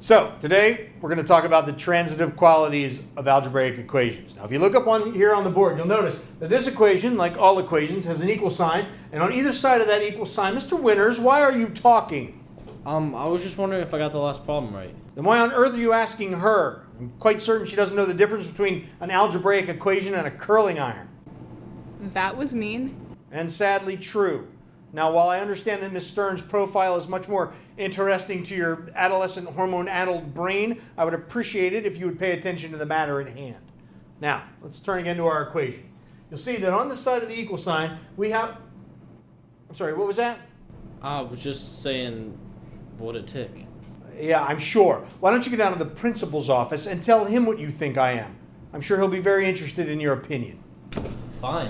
So today we're going to talk about the transitive qualities of algebraic equations. Now if you look up one here on the board, you'll notice that this equation, like all equations, has an equal sign, and on either side of that equal sign, Mr. Winters, why are you talking? I was just wondering if I got the last problem right. Then why on earth are you asking her? I'm quite certain she doesn't know the difference between an algebraic equation and a curling iron. That was mean. And sadly true. Now, while I understand that Ms. Stern's profile is much more interesting to your adolescent hormone-addled brain, I would appreciate it if you would pay attention to the matter at hand. Now, let's turn again to our equation. You'll see that on the side of the equal sign, we have... I'm sorry, what was that? I was just saying, what a tick. Yeah, I'm sure. Why don't you go down to the principal's office and tell him what you think I am? I'm sure he'll be very interested in your opinion. Fine.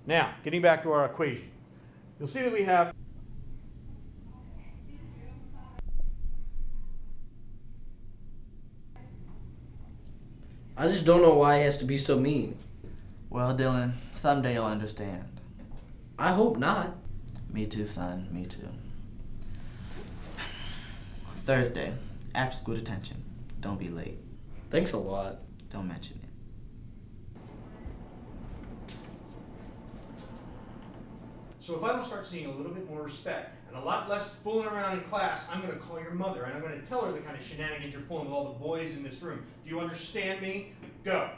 Now, getting back to our equation. You'll see that we have... I just don't know why he has to be so mean. Well, Dylan, someday you'll understand. I hope not. Me too, son. Me too. Thursday, after school detention. Don't be late. Thanks a lot. Don't mention it. So if I don't start seeing a little bit more respect and a lot less fooling around in class, I'm going to call your mother and I'm going to tell her the kind of shenanigans you're pulling with all the boys in this room. Do you understand me? Go.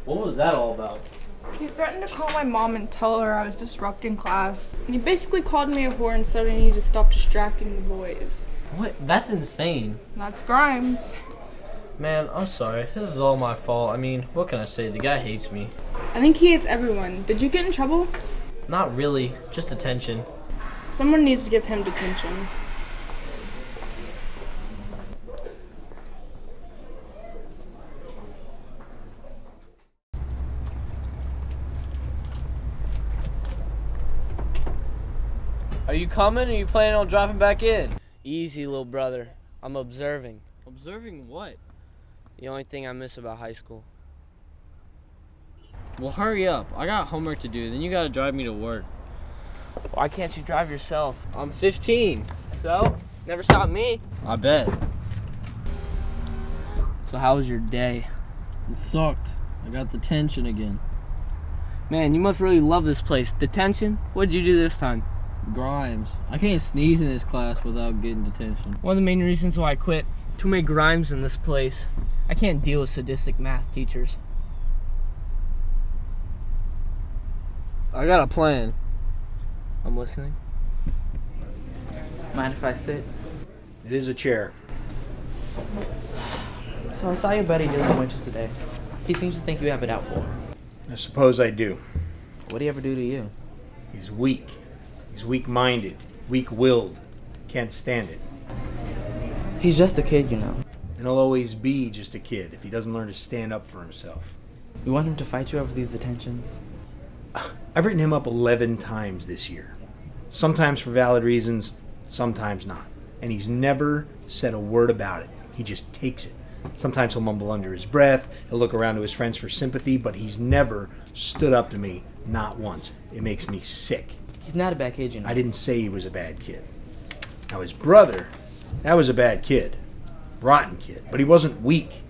What was that all about? He threatened to call my mom and tell her I was disrupting class. And he basically called me a whore and said I need to stop distracting the boys. What? That's insane. That's Grimes. Man, I'm sorry. This is all my fault. I mean, what can I say? The guy hates me. I think he hates everyone. Did you get in trouble? Not really. Just attention. Someone needs to give him detention. Are you coming or are you planning on dropping back in? Easy, little brother. I'm observing. Observing what? The only thing I miss about high school. Well, hurry up. I got homework to do. Then you gotta drive me to work. Why can't you drive yourself? I'm 15. So? Never stopped me. I bet. So how was your day? It sucked. I got detention again. Man, you must really love this place. Detention? What did you do this time? Grimes. I can't sneeze in this class without getting detention. One of the main reasons why I quit. Too many Grimes in this place. I can't deal with sadistic math teachers. I got a plan. I'm listening. Mind if I sit? It is a chair. So I saw your buddy Dylan Winters today. He seems to think you have it out for him. I suppose I do. What do he ever do to you? He's weak. He's weak-minded, weak-willed. Can't stand it. He's just a kid, you know. And he'll always be just a kid if he doesn't learn to stand up for himself. You want him to fight you over these detentions? I've written him up 11 times this year. Sometimes for valid reasons, sometimes not. And he's never said a word about it. He just takes it. Sometimes he'll mumble under his breath, he'll look around to his friends for sympathy, but he's never stood up to me, not once. It makes me sick. He's not a bad kid, you know. I didn't say he was a bad kid. Now his brother, that was a bad kid. Rotten kid. But he wasn't weak.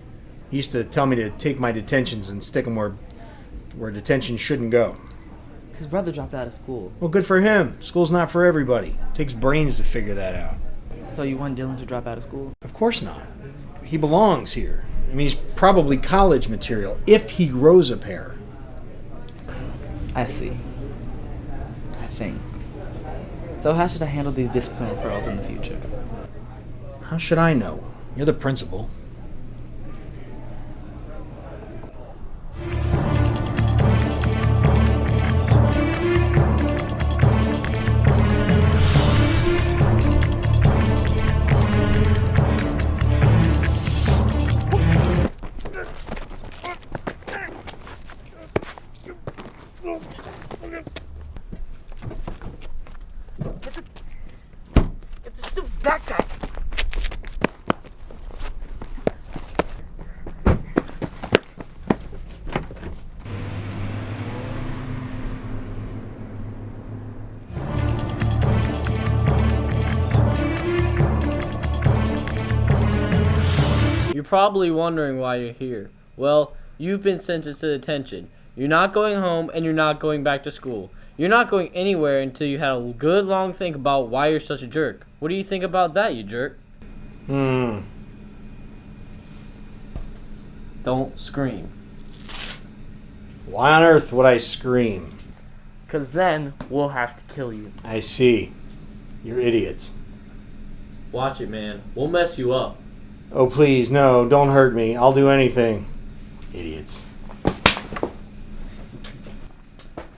He used to tell me to take my detentions and stick them where detention shouldn't go. His brother dropped out of school. Well, good for him. School's not for everybody. It takes brains to figure that out. So you want Dylan to drop out of school? Of course not. He belongs here. I mean, he's probably college material if he grows a pair. I see. I think. So how should I handle these discipline referrals in the future? How should I know? You're the principal. Get the stupid backpack. probably wondering why you're here. Well, you've been sentenced to detention. You're not going home and you're not going back to school. You're not going anywhere until you had a good long think about why you're such a jerk. What do you think about that, you jerk? Don't scream. Why on earth would I scream? Because then we'll have to kill you. I see. You're idiots. Watch it, man. We'll mess you up. Oh, please, no, don't hurt me. I'll do anything. Idiots.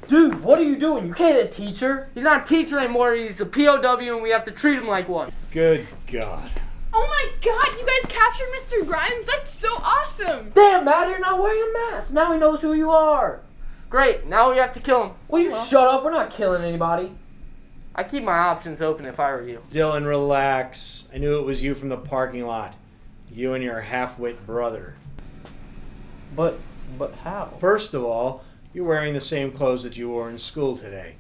Dude, what are you doing? You can't hit a teacher. He's not a teacher anymore. He's a POW and we have to treat him like one. Good God. Oh my god, you guys captured Mr. Grimes? That's so awesome! Damn, Matt, you're not wearing a mask. Now he knows who you are. Great, now we have to kill him. Will you shut up? We're not killing anybody. I keep my options open if I were you. Dylan, relax. I knew it was you from the parking lot. You and your half-wit brother. But how? First of all, you're wearing the same clothes that you wore in school today.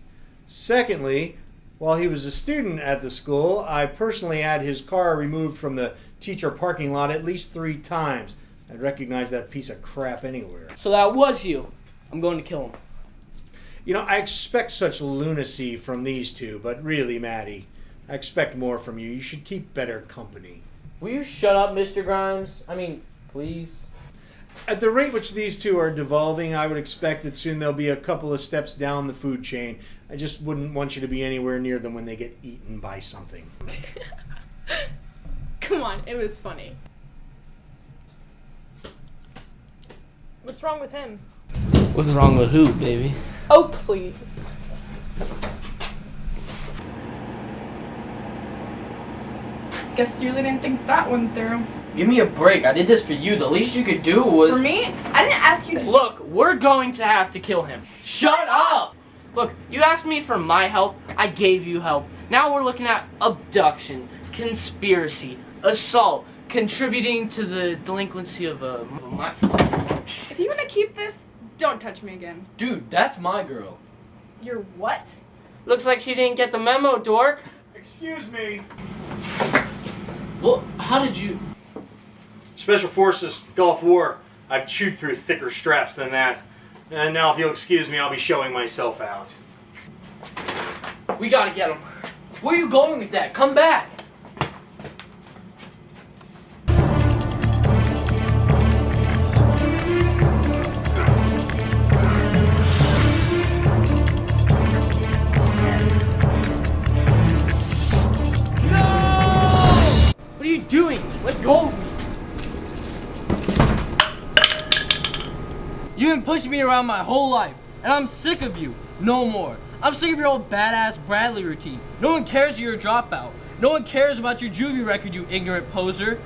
Secondly, while he was a student at the school, I personally had his car removed from the teacher parking lot at least 3 times. I'd recognize that piece of crap anywhere. So that was you. I'm going to kill him. You know, I expect such lunacy from these two, but really, Maddie, I expect more from you. You should keep better company. Will you shut up, Mr. Grimes? I mean, please. At the rate which these two are devolving, I would expect that soon they'll be a couple of steps down the food chain. I just wouldn't want you to be anywhere near them when they get eaten by something. Come on, it was funny. What's wrong with him? What's wrong with who, baby? Oh, please. Guess you really didn't think that one through. Give me a break. I did this for you. The least you could do was... For me? I didn't ask you to... Look, we're going to have to kill him. Shut up! Look, you asked me for my help. I gave you help. Now we're looking at abduction, conspiracy, assault, contributing to the delinquency of my... If you want to keep this, don't touch me again. Dude, that's my girl. You're what? Looks like she didn't get the memo, dork. Excuse me. Well, how did you... Special Forces, Gulf War. I've chewed through thicker straps than that. And now if you'll excuse me, I'll be showing myself out. We gotta get him. Where are you going with that? Come back! What are you doing? Let go of me. You've been pushing me around my whole life, and I'm sick of you. No more. I'm sick of your old badass Bradley routine. No one cares you're a dropout. No one cares about your juvie record, you ignorant poser.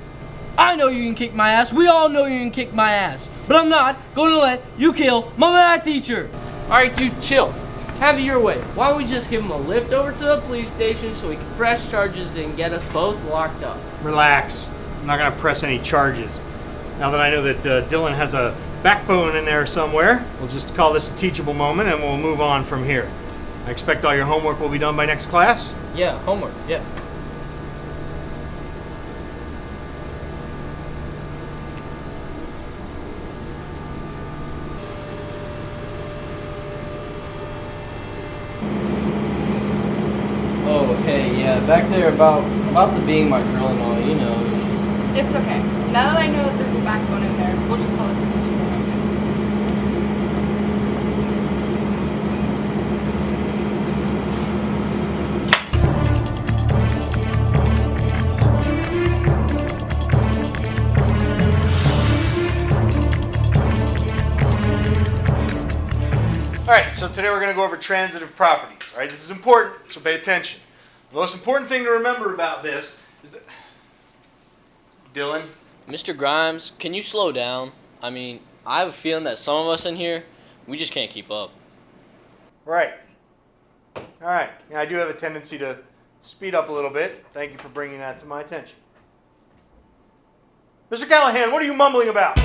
I know you can kick my ass. We all know you can kick my ass. But I'm not going to let you kill my math teacher. Alright, dude, chill. Have it your way. Why don't we just give him a lift over to the police station so we can press charges and get us both locked up? Relax. I'm not going to press any charges. Now that I know that Dylan has a backbone in there somewhere, we'll just call this a teachable moment and we'll move on from here. I expect all your homework will be done by next class. Yeah, homework, yeah. Oh, hey, yeah, back there about the being my girl and all, you know, it's just... It's okay. Now that I know that there's a backbone in there, we'll just call this a teachable moment. Alright, so today we're going to go over transitive properties. Alright, this is important, so pay attention. The most important thing to remember about this is that... Dylan? Mr. Grimes, can you slow down? I mean, I have a feeling that some of us in here, we just can't keep up. Right. Alright, yeah, I do have a tendency to speed up a little bit. Thank you for bringing that to my attention. Mr. Callahan, what are you mumbling about?